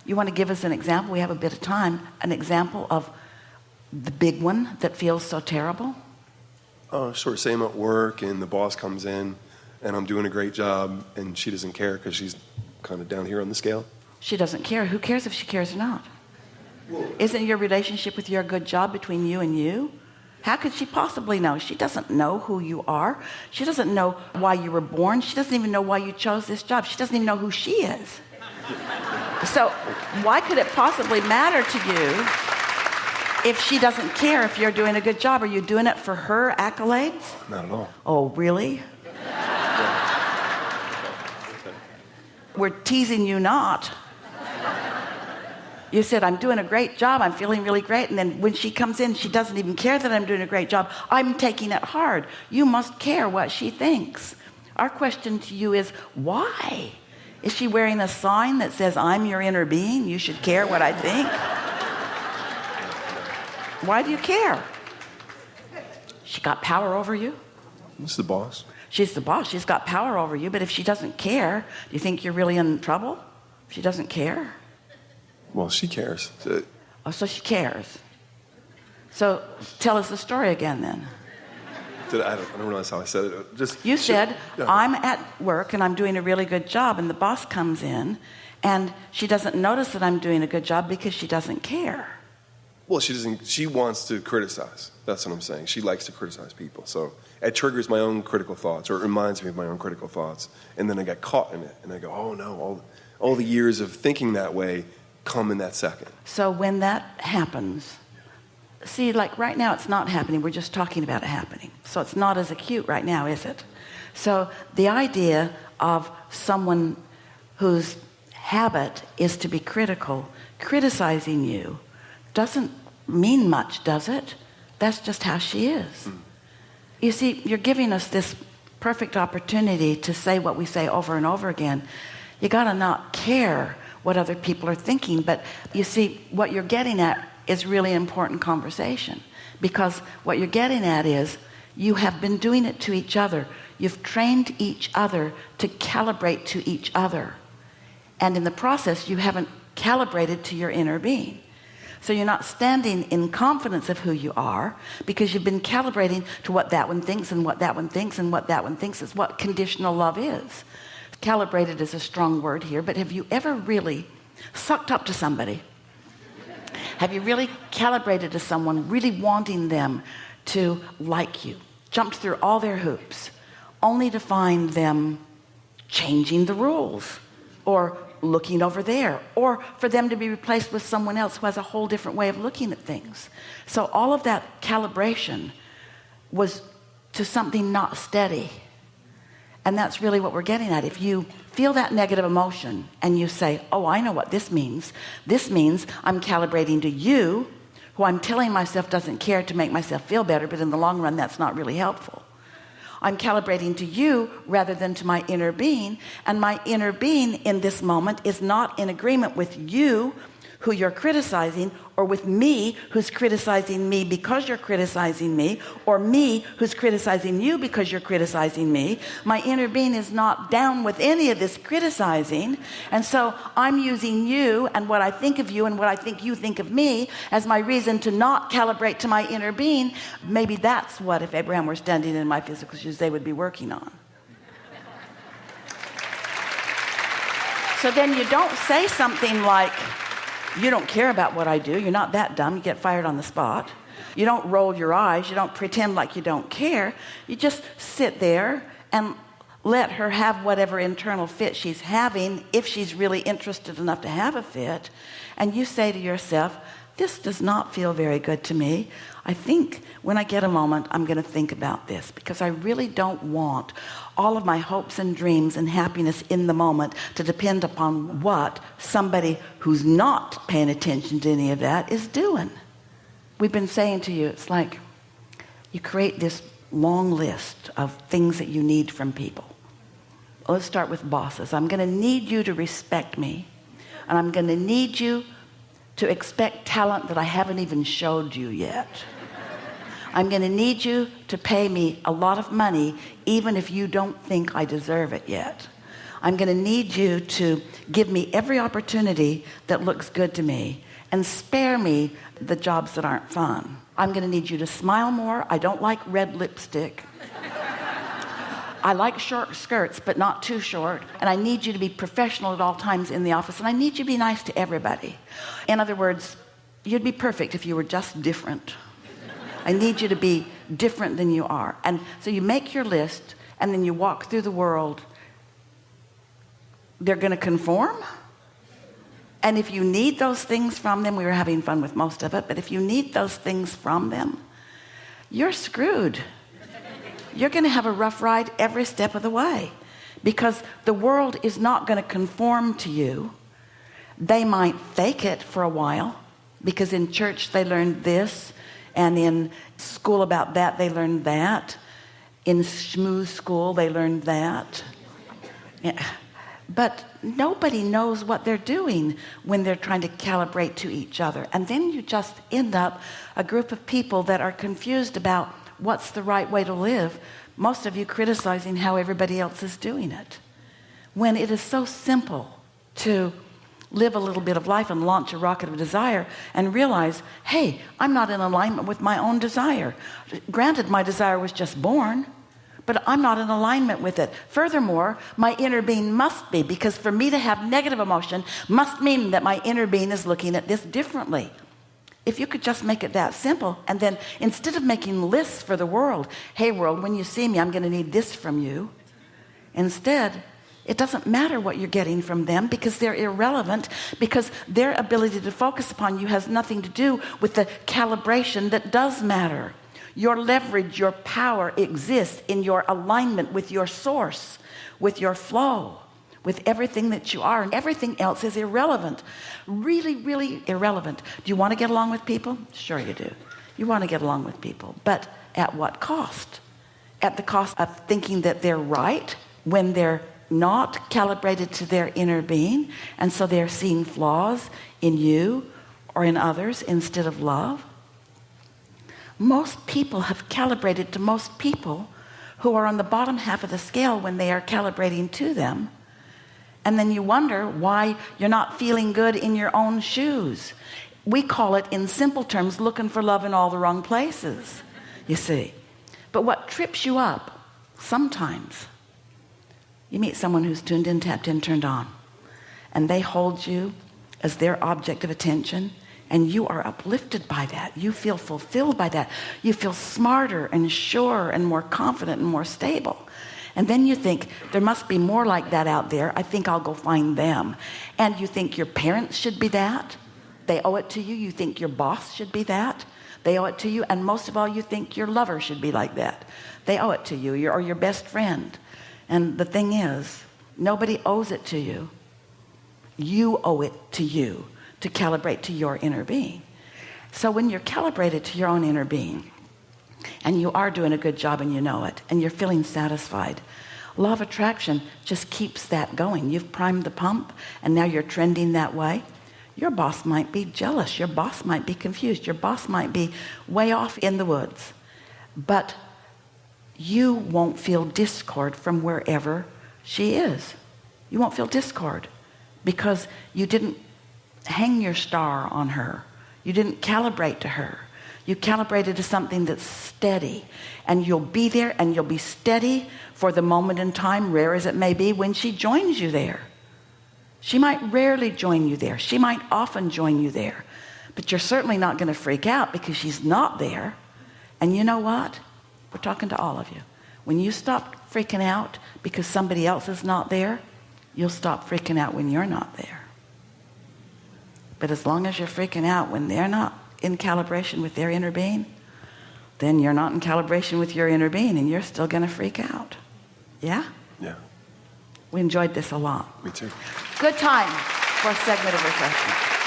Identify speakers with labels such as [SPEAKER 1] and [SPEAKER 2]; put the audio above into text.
[SPEAKER 1] You want to give us an example? We have a bit of time. An example of the big one that feels so terrible?
[SPEAKER 2] Sure. Say I'm at work and the boss comes in and I'm doing a great job and she doesn't care because she's kind of down here on the scale.
[SPEAKER 1] She doesn't care. Who cares if she cares or not? Isn't your relationship with your good job between you and you? How could she possibly know? She doesn't know who you are. She doesn't know why you were born. She doesn't even know why you chose this job. She doesn't even know who she is. So why could it possibly matter to you if she doesn't care if you're doing a good job? Are you doing it for her accolades?
[SPEAKER 2] Not at all.
[SPEAKER 1] Oh, really? We're teasing you not. You said, I'm doing a great job, I'm feeling really great, and then when she comes in, she doesn't even care that I'm doing a great job. I'm taking it hard. You must care what she thinks. Our question to you is, why? Is she wearing a sign that says, I'm your inner being, you should care what I think? Why do you care? She got power over you?
[SPEAKER 2] This is the boss.
[SPEAKER 1] She's the boss. She's got power over you, but if she doesn't care, do you think you're really in trouble? She doesn't care?
[SPEAKER 2] Well, she cares.
[SPEAKER 1] Oh, so she cares. So tell us the story again then.
[SPEAKER 2] I don't realize how I said it.
[SPEAKER 1] You said, I'm at work and I'm doing a really good job, and the boss comes in and she doesn't notice that I'm doing a good job because she doesn't care.
[SPEAKER 2] Well, she wants to criticize. That's what I'm saying. She likes to criticize people. So it triggers my own critical thoughts, or it reminds me of my own critical thoughts. And then I get caught in it and I go, oh no, all the years of thinking that way come in that second.
[SPEAKER 1] So when that happens, see, like right now it's not happening. We're just talking about it happening. So it's not as acute right now, is it? So the idea of someone whose habit is to be critical, criticizing you, doesn't mean much, does it? That's just how she is. You see, you're giving us this perfect opportunity to say what we say over and over again. You got to not care what other people are thinking. But you see, what you're getting at is really important conversation, because what you're getting at is you have been doing it to each other. You've trained each other to calibrate to each other. And in the process, you haven't calibrated to your inner being. So you're not standing in confidence of who you are, because you've been calibrating to what that one thinks and what that one thinks and what that one thinks is what conditional love is. Calibrated is a strong word here, but have you ever really sucked up to somebody? Have you really calibrated to someone, really wanting them to like you, jumped through all their hoops, only to find them changing the rules or looking over there, or for them to be replaced with someone else who has a whole different way of looking at things? So all of that calibration was to something not steady. And that's really what we're getting at. If you feel that negative emotion and you say, oh, I know what this means. This means I'm calibrating to you, who I'm telling myself doesn't care, to make myself feel better, but in the long run, that's not really helpful. I'm calibrating to you rather than to my inner being, and my inner being in this moment is not in agreement with you, who you're criticizing, or with me, who's criticizing me because you're criticizing me, or me, who's criticizing you because you're criticizing me. My inner being is not down with any of this criticizing, and so I'm using you and what I think of you and what I think you think of me as my reason to not calibrate to my inner being. Maybe that's what, if Abraham were standing in my physical shoes, they would be working on. So then you don't say something like, you don't care about what I do, you're not that dumb, you get fired on the spot. You don't roll your eyes, you don't pretend like you don't care. You just sit there and let her have whatever internal fit she's having, if she's really interested enough to have a fit. And you say to yourself, this does not feel very good to me. I think when I get a moment, I'm going to think about this, because I really don't want all of my hopes and dreams and happiness in the moment to depend upon what somebody who's not paying attention to any of that is doing. We've been saying to you, it's like you create this long list of things that you need from people. Let's start with bosses. I'm going to need you to respect me, and I'm going to need you to expect talent that I haven't even showed you yet. I'm going to need you to pay me a lot of money, even if you don't think I deserve it yet. I'm going to need you to give me every opportunity that looks good to me and spare me the jobs that aren't fun. I'm going to need you to smile more. I don't like red lipstick. I like short skirts, but not too short. And I need you to be professional at all times in the office. And I need you to be nice to everybody. In other words, you'd be perfect if you were just different. I need you to be different than you are. And so you make your list, and then you walk through the world. They're going to conform. And if you need those things from them, we were having fun with most of it, but if you need those things from them, you're screwed. You're going to have a rough ride every step of the way, because the world is not going to conform to you. They might fake it for a while, because in church they learned this, and in school about that they learned that. In schmooze school they learned that. Yeah. But nobody knows what they're doing when they're trying to calibrate to each other. And then you just end up a group of people that are confused about what's the right way to live. Most of you criticizing how everybody else is doing it, when it is so simple to live a little bit of life and launch a rocket of desire and realize, hey, I'm not in alignment with my own desire. Granted, my desire was just born, but I'm not in alignment with it. Furthermore, my inner being must be, because for me to have negative emotion must mean that my inner being is looking at this differently. If you could just make it that simple, and then instead of making lists for the world, hey world, when you see me, I'm going to need this from you. Instead, it doesn't matter what you're getting from them, because they're irrelevant, because their ability to focus upon you has nothing to do with the calibration that does matter. Your leverage, your power exists in your alignment with your source, with your flow, with everything that you are, and everything else is irrelevant. Really, really irrelevant. Do you want to get along with people? Sure you do. You want to get along with people, but at what cost? At the cost of thinking that they're right when they're not calibrated to their inner being, and so they're seeing flaws in you or in others instead of love. Most people have calibrated to most people who are on the bottom half of the scale when they are calibrating to them. And then you wonder why you're not feeling good in your own shoes. We call it, in simple terms, looking for love in all the wrong places, you see. But what trips you up, sometimes, you meet someone who's tuned in, tapped in, turned on, and they hold you as their object of attention, and you are uplifted by that. You feel fulfilled by that. You feel smarter and surer and more confident and more stable. And then you think, there must be more like that out there. I think I'll go find them. And you think your parents should be that. They owe it to you. You think your boss should be that. They owe it to you. And most of all, you think your lover should be like that. They owe it to you, or your best friend. And the thing is, nobody owes it to you. You owe it to you to calibrate to your inner being. So when you're calibrated to your own inner being, and you are doing a good job and you know it, and you're feeling satisfied, law of attraction just keeps that going. You've primed the pump, and now you're trending that way. Your boss might be jealous. Your boss might be confused. Your boss might be way off in the woods. But you won't feel discord from wherever she is. You won't feel discord because you didn't hang your star on her. You didn't calibrate to her. You calibrated to something that's steady, and you'll be there and you'll be steady for the moment in time, rare as it may be, when she joins you there. She might rarely join you there. She might often join you there, but you're certainly not going to freak out because she's not there. And you know what? We're talking to all of you. When you stop freaking out because somebody else is not there, you'll stop freaking out when you're not there. But as long as you're freaking out when they're not in calibration with their inner being, then you're not in calibration with your inner being, and you're still going to freak out. Yeah?
[SPEAKER 2] Yeah.
[SPEAKER 1] We enjoyed this a lot.
[SPEAKER 2] Me too.
[SPEAKER 1] Good time for a segment of refreshment.